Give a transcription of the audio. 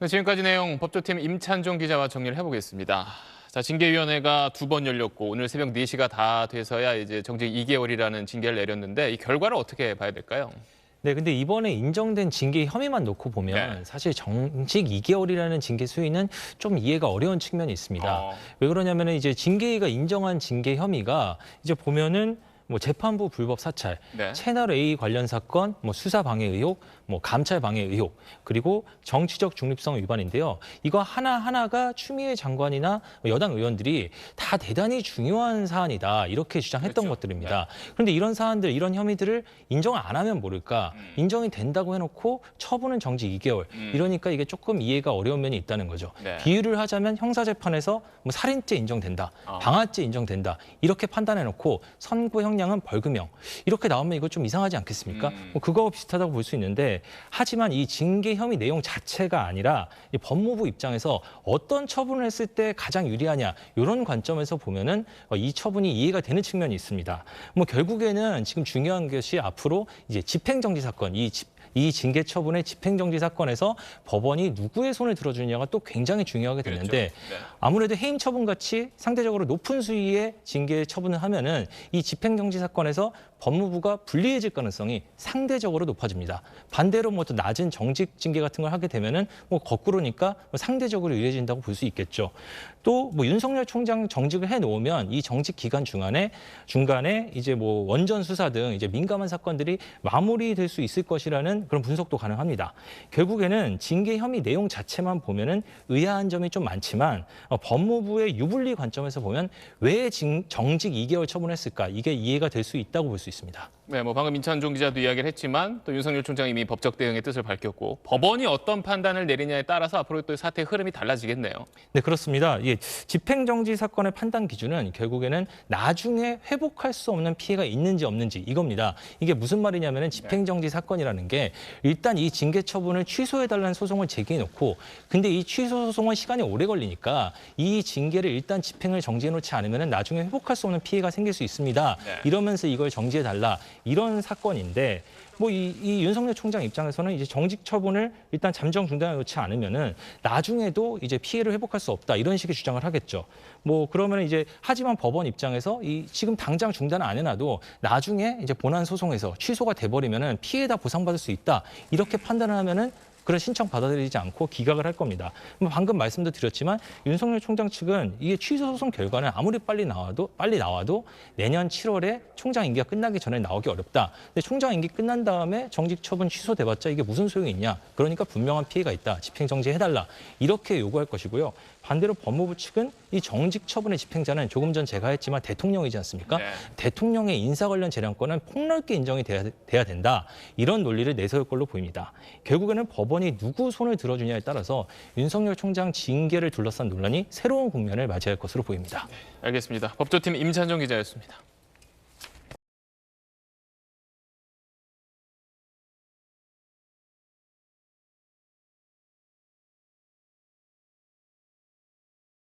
네, 지금까지 내용 법조팀 임찬종 기자와 정리를 해보겠습니다. 자, 징계위원회가 2번 열렸고 오늘 새벽 4시가 다 돼서야 이제 정직 2개월이라는 징계를 내렸는데 이 결과를 어떻게 봐야 될까요? 네, 근데 이번에 인정된 징계 혐의만 놓고 보면 네. 사실 정직 2개월이라는 징계 수위는 좀 이해가 어려운 측면이 있습니다. 왜 그러냐면 이제 징계위가 인정한 징계 혐의가 이제 보면은 뭐 재판부 불법 사찰, 네. 채널 A 관련 사건, 뭐 수사 방해 의혹, 뭐 감찰 방해 의혹, 그리고 정치적 중립성 위반인데요. 이거 하나하나가 추미애 장관이나 여당 의원들이 다 대단히 중요한 사안이다 이렇게 주장했던 그렇죠. 것들입니다. 그런데 이런 사안들, 이런 혐의들을 인정을 안 하면 모를까? 인정이 된다고 해놓고 처분은 정직 2개월. 이러니까 이게 조금 이해가 어려운 면이 있다는 거죠. 네. 비유를 하자면 형사재판에서 뭐 살인죄 인정된다, 방화죄 인정된다 이렇게 판단해놓고 선고 형량은 벌금형 이렇게 나오면 이거 좀 이상하지 않겠습니까? 뭐 그거와 비슷하다고 볼 수 있는데 하지만 이 징계 혐의 내용 자체가 아니라 이 법무부 입장에서 어떤 처분을 했을 때 가장 유리하냐 이런 관점에서 보면은 이 처분이 이해가 되는 측면이 있습니다. 뭐 결국에는 지금 중요한 것이 앞으로 이제 집행정지 사건 이 징계 처분의 집행정지 사건에서 법원이 누구의 손을 들어주느냐가 또 굉장히 중요하게 되는데 그렇죠. 네. 아무래도 해임 처분같이 상대적으로 높은 수위의 징계 처분을 하면은 이 집행정지 사건에서 법무부가 불리해질 가능성이 상대적으로 높아집니다. 반대로 뭐 더 낮은 정직 징계 같은 걸 하게 되면은 뭐 거꾸로니까 상대적으로 유리해진다고 볼 수 있겠죠. 또 뭐 윤석열 총장 정직을 해놓으면 이 정직 기간 중간에 이제 뭐 원전 수사 등 이제 민감한 사건들이 마무리될 수 있을 것이라는 그런 분석도 가능합니다. 결국에는 징계 혐의 내용 자체만 보면은 의아한 점이 좀 많지만 법무부의 유불리 관점에서 보면 왜 정직 2개월 처분했을까 이게 이해가 될 수 있다고 볼 수 있습니다. 네, 뭐 방금 임찬종 기자도 이야기를 했지만 또 윤석열 총장이 이미 법적 대응의 뜻을 밝혔고 법원이 어떤 판단을 내리냐에 따라서 앞으로 또 사태의 흐름이 달라지겠네요. 네, 그렇습니다. 이 집행정지 사건의 판단 기준은 결국에는 나중에 회복할 수 없는 피해가 있는지 없는지 이겁니다. 이게 무슨 말이냐면 집행정지 사건이라는 게 일단 이 징계 처분을 취소해달라는 소송을 제기해놓고 근데 이 취소 소송은 시간이 오래 걸리니까 이 징계를 일단 집행을 정지해놓지 않으면 나중에 회복할 수 없는 피해가 생길 수 있습니다. 네. 이러면서 이걸 정지해달라 이런 사건인데 뭐 이 윤석열 총장 입장에서는 이제 정직 처분을 일단 잠정 중단해 놓지 않으면은 나중에도 이제 피해를 회복할 수 없다 이런 식의 주장을 하겠죠. 뭐 그러면 이제 하지만 법원 입장에서 이 지금 당장 중단 안 해놔도 나중에 이제 본안 소송에서 취소가 돼버리면은 피해 다 보상받을 수 있다 이렇게 판단을 하면은. 그런 신청 받아들이지 않고 기각을 할 겁니다. 방금 말씀도 드렸지만 윤석열 총장 측은 이게 취소 소송 결과는 아무리 빨리 나와도 내년 7월에 총장 임기가 끝나기 전에 나오기 어렵다. 근데 총장 임기 끝난 다음에 정직 처분 취소돼봤자 이게 무슨 소용이 있냐. 그러니까 분명한 피해가 있다. 집행정지해달라. 이렇게 요구할 것이고요. 반대로 법무부 측은 이 정직 처분의 집행자는 조금 전 제가 했지만 대통령이지 않습니까? 네. 대통령의 인사 관련 재량권은 폭넓게 인정이 돼야 된다. 이런 논리를 내세울 걸로 보입니다. 결국에는 법원이 누구 손을 들어주냐에 따라서 윤석열 총장 징계를 둘러싼 논란이 새로운 국면을 맞이할 것으로 보입니다. 알겠습니다. 법조팀 임찬종 기자였습니다.